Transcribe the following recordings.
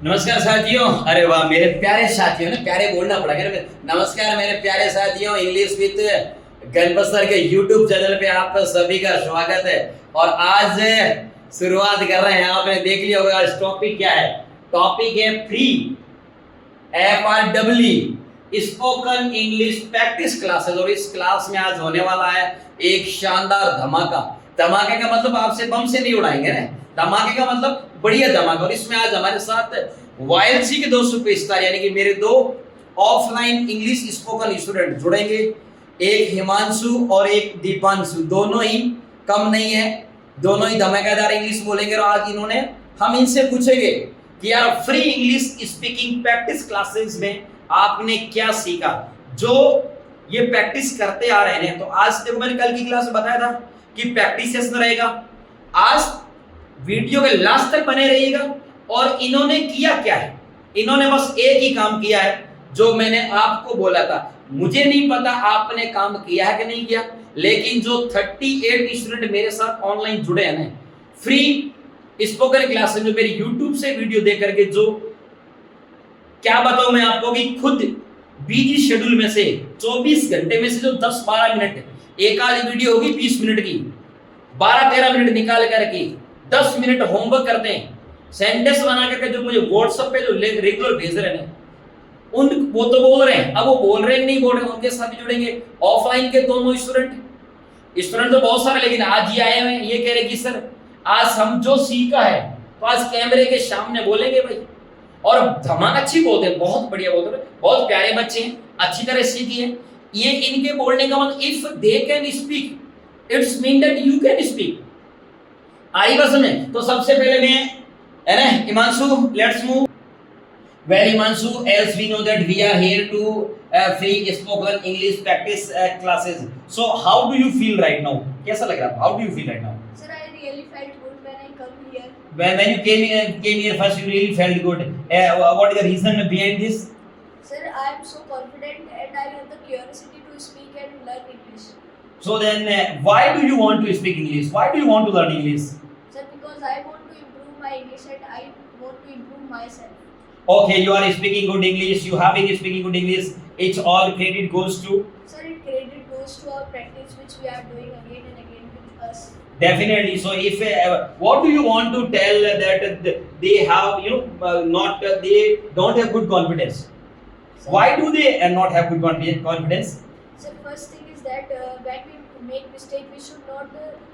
नमस्कार साथियों। अरे वाह मेरे प्यारे साथियों, ना प्यारे बोलना पड़ेगा ना। नमस्कार मेरे प्यारे साथियों, इंग्लिश विद गणपत सर के यूट्यूब चैनल पे आप सभी का स्वागत है। और आज शुरुआत कर रहे हैं। आपने देख लिया होगा आज टॉपिक क्या है। टॉपिक है free FRW spoken English practice classes. और इस क्लास में आज होने वाला है एक शानदार धमाका। धमाके का मतलब आपसे बम से नहीं उड़ाएंगे ना, धमाके का मतलब बढ़िया धमाका। और इसमें आज हमारे साथ YLC के दो सुपरस्टार यानी कि मेरे दो ऑफलाइन इंग्लिश स्पोकन स्टूडेंट जुड़ेंगे। एक हिमांशु और एक दीपांशु, दोनों ही कम नहीं है, दोनों ही धमाकेदार इंग्लिश बोलेंगे। और आज इन्होंने हम इनसे पूछेंगे कि यार free English speaking practice classes में आपने क्या सीखा, जो ये प्रैक्टिस करते आ रहे हैं। तो आज देखो, मैंने कल की क्लास में बताया था कि प्रैक्टिस सेशन रहेगा। आज वीडियो के लास्ट तक बने रहिएगा। और इन्होंने किया क्या है, इन्होंने बस एक ही काम किया है जो मैंने आपको बोला था। मुझे नहीं पता आपने काम किया है कि नहीं किया, लेकिन जो 38 स्टूडेंट मेरे साथ ऑनलाइन जुड़े हैं ना फ्री स्पोकन क्लास में, जो मेरी यूट्यूब से वीडियो देख करके, जो क्या बताऊं मैं आपको कि खुद बिजी शेड्यूल में से 24 घंटे में से जो 10-12 मिनट एक आधी वीडियो होगी 20 मिनट की, 12-13 मिनट निकाल करके 10 मिनट होमवर्क करते हैं, सेंटेंस बना करके जो मुझे व्हाट्सएप पे जो रेगुलर भेज रहे हैं उन वो तो बोल रहे हैं। अब वो बोल रहे हैं नहीं बोल रहे हैं, उनके साथ भी जुड़ेंगे। ऑफलाइन के दोनों स्टूडेंट तो बहुत सारे, लेकिन आज ये आए हुए हैं, ये कह रहे कि सर आज हम जो सीखा है तो आज कैमरे के सामने बोलेंगे भाई। और धमाका अच्छी बोलते हैं, बहुत बढ़िया बोलते हैं, बहुत प्यारे बच्चे हैं, अच्छी तरह सीखी है। ये इनके बोलने का मतलब if they can speak it's mean that you can speak. आई बस में तो सबसे पहले मैं है ना Himanshu, let's move. Well Himanshu, as we know that we are here to free spoken English practice classes. So how do you feel right now? कैसा लग रहा है? How do you feel right now? Sir, I really felt good when I come here. When you came here first, you really felt good. What is the reason behind this? Sir, I am so confident and I have the curiosity to speak and learn English. So then, why do you want to speak English? Why do you want to learn English? Sir, because I want to improve my English and I want to improve myself. Okay, you are speaking good English. You have been speaking good English. It's all credit goes to. Sir, it credit goes to our practice which we are doing again and again with us. Definitely. So, if what do you want to tell that they have, not they don't have good confidence? Sir, Why do they not have good confidence? Sir, first thing is that when we make mistake, we should not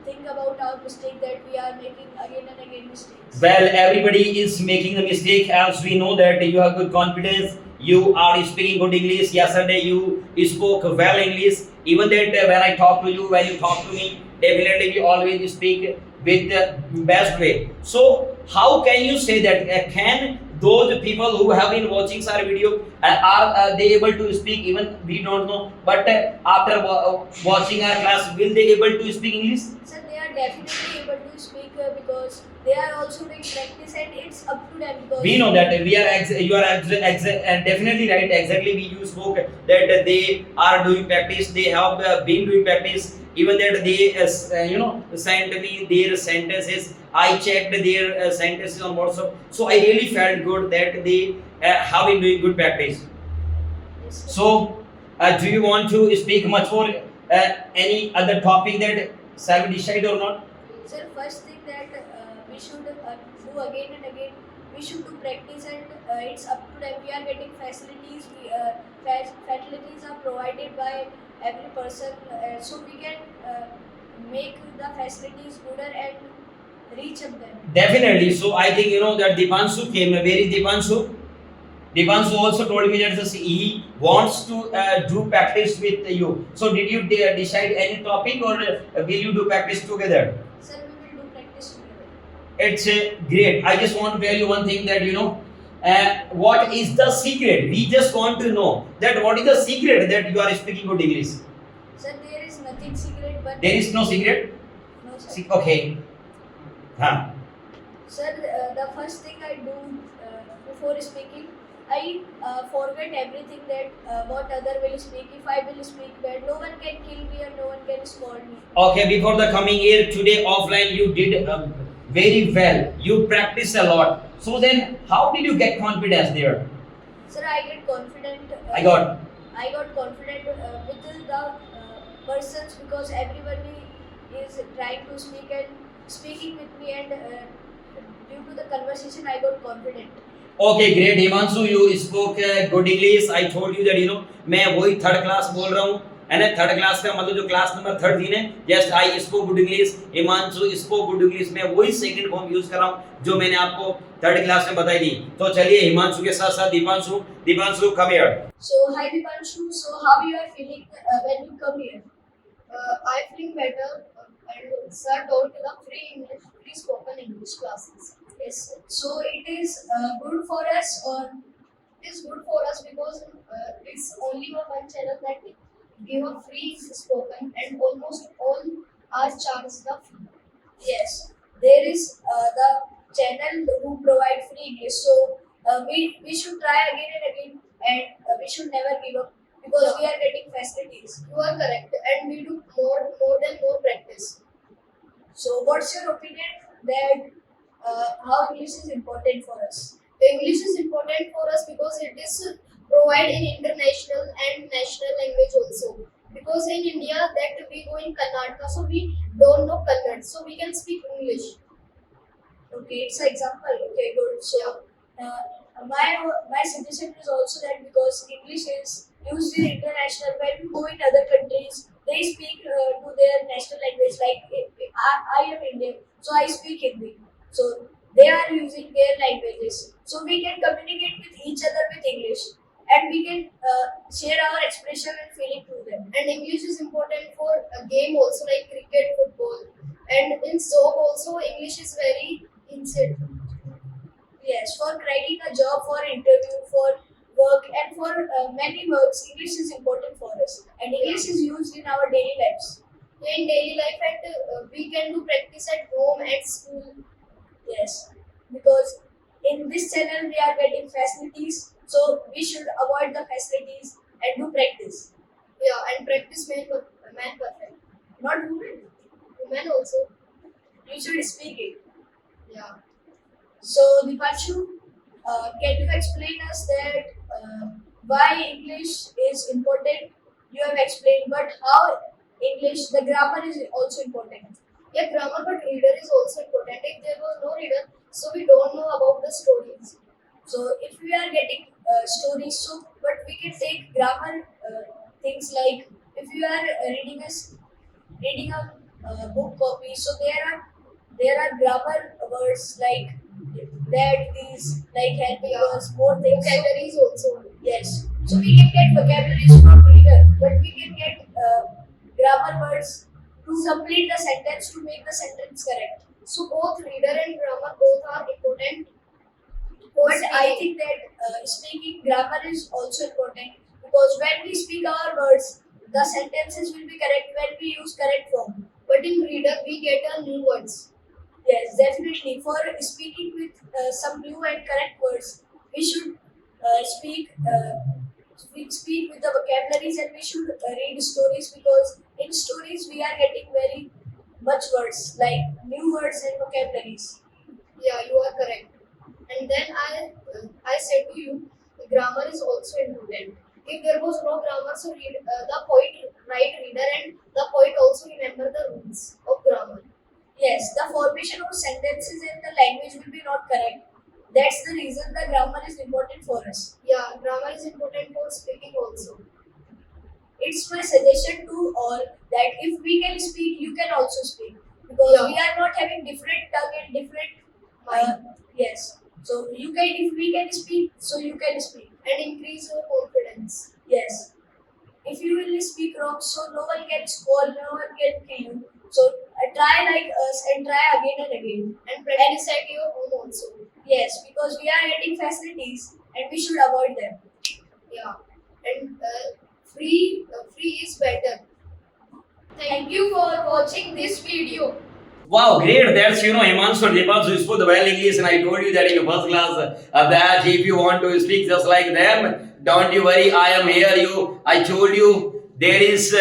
think about our mistake that we are making again and again mistakes. Well, everybody is making a mistake. As we know that you have good confidence, you are speaking good English. Yesterday you spoke well English. Even that when I talk to you, when you talk to me, definitely we always speak with the best way. So how can you say that? Can those people who have been watching our video are they able to speak? Even we don't know, but after watching our class, will they able to speak English? Sir, they are definitely able to speak because they are also doing practice and it's up to them. Because We know that you are definitely right. Exactly, you spoke that they are doing practice. They have been doing practice. Even that they sent me their sentences. I checked their sentences on WhatsApp. So I really felt good that they have been doing good practice. Yes, sir. So do you want to speak much more? Any other topic that shall we decide or not? Sir, first thing that we should do again and again, we should do practice and it's up to them. We are getting facilities. Facilities are provided by every person, so we can make the facilities gooder and reach up them. Definitely. So I think that Dipanshu came. Where is Dipanshu? Dipanshu also told me that he wants to do practice with you. So did you decide any topic or will you do practice together? Sir, we will do practice together. It's great. I just want to tell you one thing that what is the secret? We just want to know that what is the secret that you are speaking good English. Sir, there is nothing secret, but There is no secret. no, sir. Okay. Huh. Sir, the first thing I do before speaking, I forget everything that what other will speak. If I will speak bad, no one can kill me and no one can scold me. Okay. Before the coming year today offline, you did very well. You practice a lot. So then, how did you get confidence there? Sir, I get confident. I got confident with the persons because everybody is trying to speak and speaking with me, and due to the conversation, I got confident. Okay, great. Himanshu, you spoke good English. I told you that मैं वही third class बोल रहा हूँ, है ना? Third class का मतलब जो क्लास नंबर 13 है. Just I spoke good English. Himanshu spoke good English. मैं वही सेकंड फॉर्म यूज कर रहा हूँ जो मैंने आपको थर्ड क्लास में बताई थी. तो चलिए हिमांशु के साथ साथ Deepanshu come here. So, hi Dipanshu. So, how you are feeling when you come here? I feeling better and sir told me the free spoken English classes. Yes. So, it is good for us, or It is good for us because it's only one channel that give a free spoken and almost all are charged the fee. yes, there is the channel who provide free English. So, we should try again and again, and we should never give up because we are getting facilities. You are correct and we do more practice. So, what's your opinion that how English is important for us? The English is important for us because it is provide in international and national language also. Because in India that we go in Karnataka, so we don't know Kannada, so we can speak English. Okay, it's an example. Okay, good. So, my suggestion is also that because English is used in international, when we go in other countries, they speak to their national language. Like I am Indian, so I speak Hindi. So they are using their languages. So we can communicate with each other with English, and we can share our expression and feeling to them. And English is important for a game also like cricket, football, and in job also English is very important. Yes, for cracking a job, for interview, for work, and for many works, English is important for us. And English is used in our daily lives. In daily life, and we can do practice at home, at school. Yes, because in this channel we are getting facilities, so we should avoid the facilities and do practice. Yeah, and practice man perfect. Not women. Women also. You should speak it. Yeah. So Dipanshu, can you explain us that why English is important? You have explained, but how English, the grammar is also important. Yeah, grammar, but reader is also important. If there was no reader, so we don't know about the stories. So if we are getting stories, so but we can take grammar things like if you are reading a book copy, so there are grammar words like that, these, like helping Yeah. us, more things. Vocabularies also. Yes, so we can get vocabularies from reader, but we can get grammar words to complete the sentence, to make the sentence correct. So both reader and grammar both are important. for But I speaking. think that speaking grammar is also important because when we speak our words, the sentences will be correct when we use correct form. But in reader we get a new words. Yes, definitely. For speaking with some new and correct words, we should speak. We speak with the vocabularies, and we should read stories because in stories we are getting very much words like new words and vocabularies. Yeah, you are correct. And then I said to you, the grammar is also important. If there was no grammar, so the poet write reader and the poet also remember the rules of grammar. Yes, the formation of sentences and the language will be not correct. That's the reason the grammar is important for us. Yeah, grammar is important for speaking also. It's my suggestion to all that if we can speak, you can also speak because Yeah. we are not having different tongue and different Mind. yes. So you can, if we can speak, so you can speak. And increase your confidence. Yes. If you will speak wrong, so no one can scold, no one can kill you. So try like us and try again and again. And practice at your home also. Yes, because we are getting facilities and we should avoid them. Yeah. And free is better. Thank you for watching this video. Wow, great. That's, Himanshu and Dipanshu spoke the well English, and I told you that in your first class that if you want to speak just like them, don't you worry, I am here. I told you there is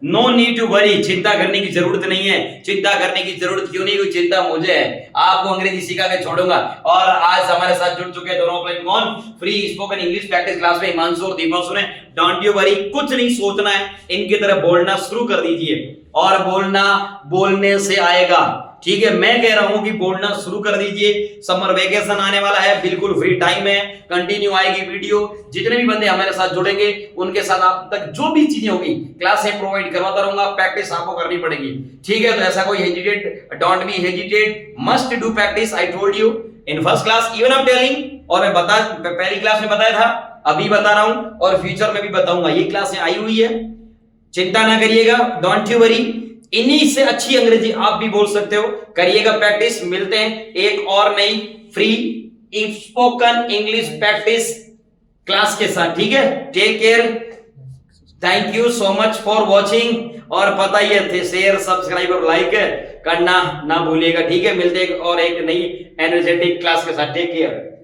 no need to worry, चिंता करने की जरूरत नहीं है। चिंता करने की जरूरत क्यों नहीं, कोई चिंता मुझे है, आपको अंग्रेजी सिखा के छोड़ूंगा। और आज हमारे साथ जुड़ चुके हैं दोनों ऑफलाइन कौन, free spoken English practice class में हिमांशु और दीपांशु ने। डोंट यू वरी, कुछ नहीं सोचना है, इनकी तरह बोलना शुरू कर दीजिए और बोलना बोलने से आएगा, ठीक है। मैं कह रहा हूं कि बोलना शुरू कर दीजिए। समर वेकेशन आने वाला है, बिल्कुल फ्री टाइम है, कंटिन्यू आएगी वीडियो। जितने भी बंदे हमारे साथ जुड़ेंगे उनके साथ आप तक जो भी चीजें होगी क्लासें प्रोवाइड करवाता रहूंगा, प्रैक्टिस आपको करनी पड़ेगी, ठीक है। तो ऐसा कोई hesitate, don't be hesitate, must do practice. I told you in first class, even I am telling, और मैं पहली क्लास में बताया था, अभी बता रहा हूं और फ्यूचर में भी बताऊंगा। ये क्लासें आई हुई है, चिंता ना करिएगा, डोंट यू वरी। इन्हीं से अच्छी अंग्रेजी आप भी बोल सकते हो, करिएगा प्रैक्टिस। मिलते हैं एक और नई free spoken English practice class के साथ, ठीक है। Take care, thank you so much for watching. और पता ही है, शेयर सब्सक्राइब और लाइक करना ना भूलिएगा, ठीक है। मिलते हैं और एक नई एनर्जेटिक क्लास के साथ, टेक केयर।